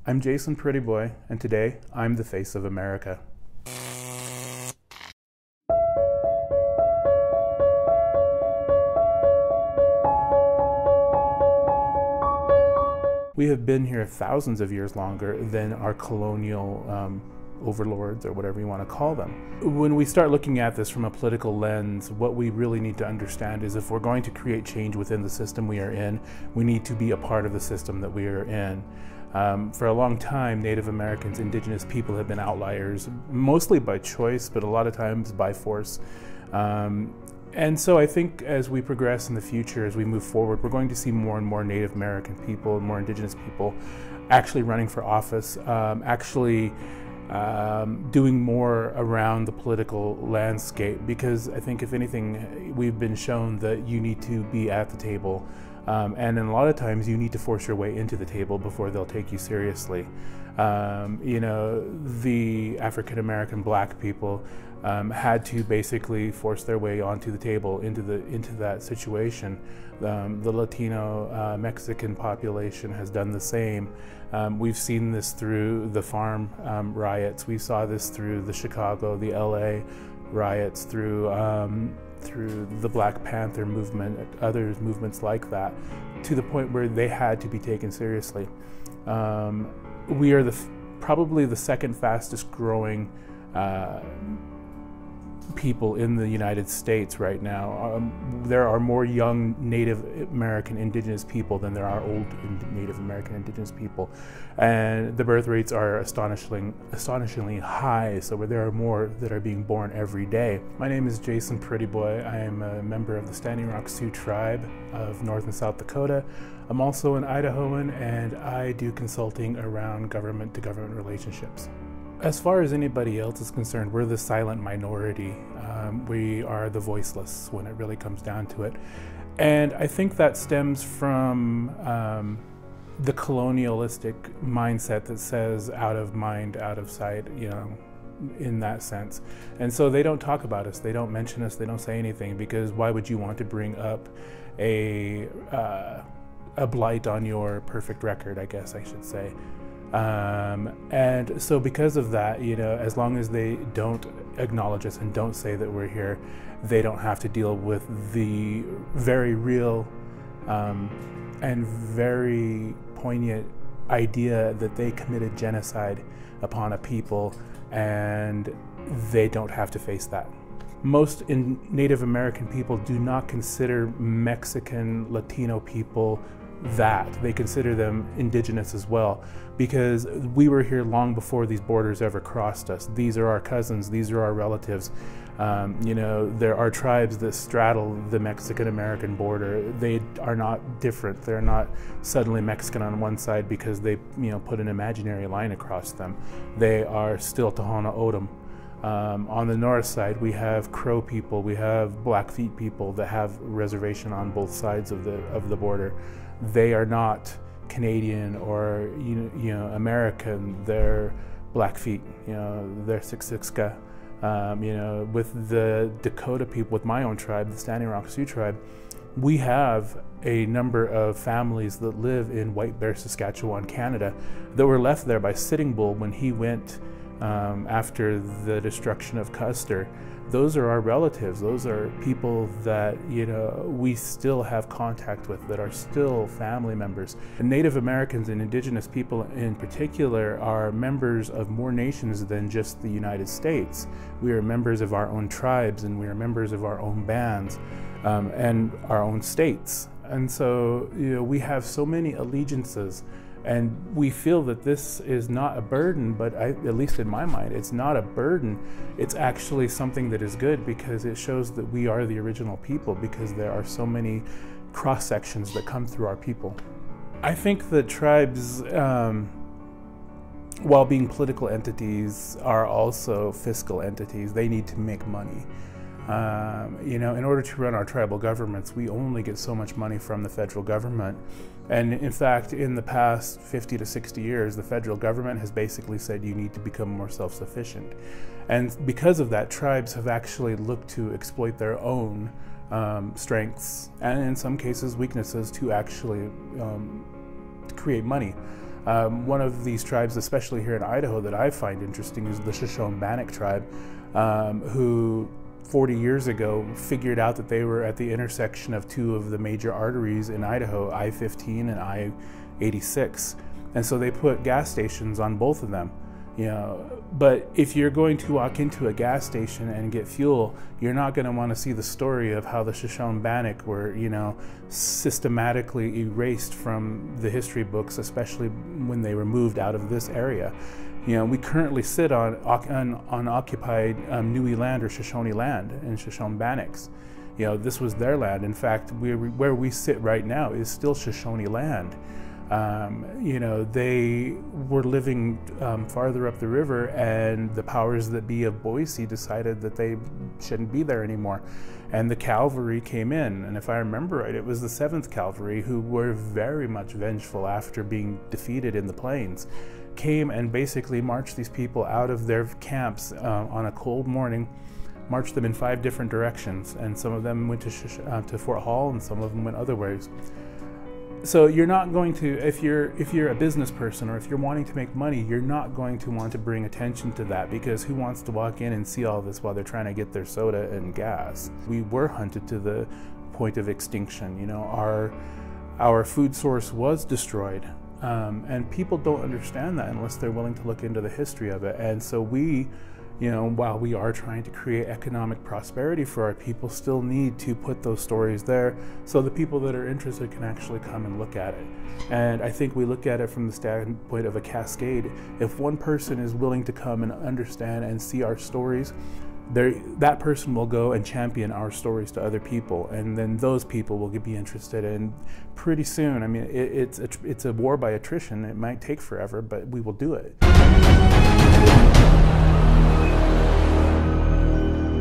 I'm Jason Prettyboy, and today I'm the face of America. We have been here thousands of years longer than our colonial overlords, or whatever you want to call them. When we start looking at this from a political lens, what we really need to understand is if we're going to create change within the system we are in, we need to be a part of the system that we are in. For a long time, Native Americans, indigenous people have been outliers, mostly by choice, but a lot of times by force. And so I think as we progress in the future, as we move forward, we're going to see more and more Native American people, more indigenous people actually running for office, doing more around the political landscape, because I think if anything, we've been shown that you need to be at the table. And in a lot of times you need to force your way into the table before they'll take you seriously. You know, the African American black people had to basically force their way onto the table, into that situation. The Latino Mexican population has done the same. We've seen this through the farm riots. We saw this through the Chicago, the LA riots, through the Black Panther movement, other movements like that, to the point where they had to be taken seriously. We are probably the second fastest growing people in the United States right now. There are more young Native American indigenous people than there are old Native American indigenous people. And the birth rates are astonishingly high, so there are more that are being born every day. My name is Jason Prettyboy. I am a member of the Standing Rock Sioux tribe of North and South Dakota. I'm also an Idahoan, and I do consulting around government-to-government relationships. As far as anybody else is concerned, we're the silent minority. We are the voiceless when it really comes down to it. And I think that stems from the colonialistic mindset that says out of mind, out of sight, you know, in that sense. And so they don't talk about us, they don't mention us, they don't say anything, because why would you want to bring up a blight on your perfect record, I guess I should say. And so because of that, you know, as long as they don't acknowledge us and don't say that we're here, they don't have to deal with the very real and very poignant idea that they committed genocide upon a people, and they don't have to face that. Most Native American people do not consider Mexican, Latino people that. They consider them indigenous as well, because we were here long before these borders ever crossed us. These are our cousins, these are our relatives. You know, there are tribes that straddle the Mexican-American border. They are not different. They're not suddenly Mexican on one side because they, you know, put an imaginary line across them. They are still Tohono O'odham. On the north side, we have Crow people, we have Blackfeet people that have reservation on both sides of the border. They are not Canadian or you know American. They're Blackfeet. You know, they're Siksika. You know, with the Dakota people, with my own tribe, the Standing Rock Sioux tribe, we have a number of families that live in White Bear, Saskatchewan, Canada, that were left there by Sitting Bull when he went after the destruction of Custer. Those are our relatives. Those are people that, you know, we still have contact with, that are still family members. And Native Americans and indigenous people in particular are members of more nations than just the United States. We are members of our own tribes, and we are members of our own bands and our own states. And so, you know, we have so many allegiances. And we feel that this is not a burden, but at least in my mind, it's not a burden. It's actually something that is good, because it shows that we are the original people, because there are so many cross sections that come through our people. I think that tribes, while being political entities, are also fiscal entities. They need to make money. You know, in order to run our tribal governments, we only get so much money from the federal government. And in fact, in the past 50 to 60 years, the federal government has basically said you need to become more self-sufficient. And because of that, tribes have actually looked to exploit their own strengths, and in some cases weaknesses, to actually create money. One of these tribes, especially here in Idaho, that I find interesting is the Shoshone-Bannock tribe, who 40 years ago figured out that they were at the intersection of two of the major arteries in Idaho, I-15 and I-86. And so they put gas stations on both of them. You know, but if you're going to walk into a gas station and get fuel, you're not going to want to see the story of how the Shoshone-Bannock were, you know, systematically erased from the history books, especially when they were moved out of this area. You know, we currently sit on occupied Niue land or Shoshone land in Shoshone-Bannocks. You know, this was their land. In fact, where we sit right now is still Shoshone land. You know, they were living farther up the river, and the powers that be of Boise decided that they shouldn't be there anymore. And the cavalry came in, and if I remember right, it was the 7th Cavalry, who were very much vengeful after being defeated in the plains, came and basically marched these people out of their camps on a cold morning, marched them in 5 different directions, and some of them went to Fort Hall, and some of them went other ways. So you're not going to, if you're a business person or if you're wanting to make money, you're not going to want to bring attention to that, because who wants to walk in and see all this while they're trying to get their soda and gas? We were hunted to the point of extinction. You know, our food source was destroyed, and people don't understand that unless they're willing to look into the history of it. And so we, you know, while we are trying to create economic prosperity for our people, still need to put those stories there so the people that are interested can actually come and look at it. And I think we look at it from the standpoint of a cascade. If one person is willing to come and understand and see our stories, that person will go and champion our stories to other people, and then those people will be interested. And pretty soon, I mean, it's a war by attrition. It might take forever, but we will do it.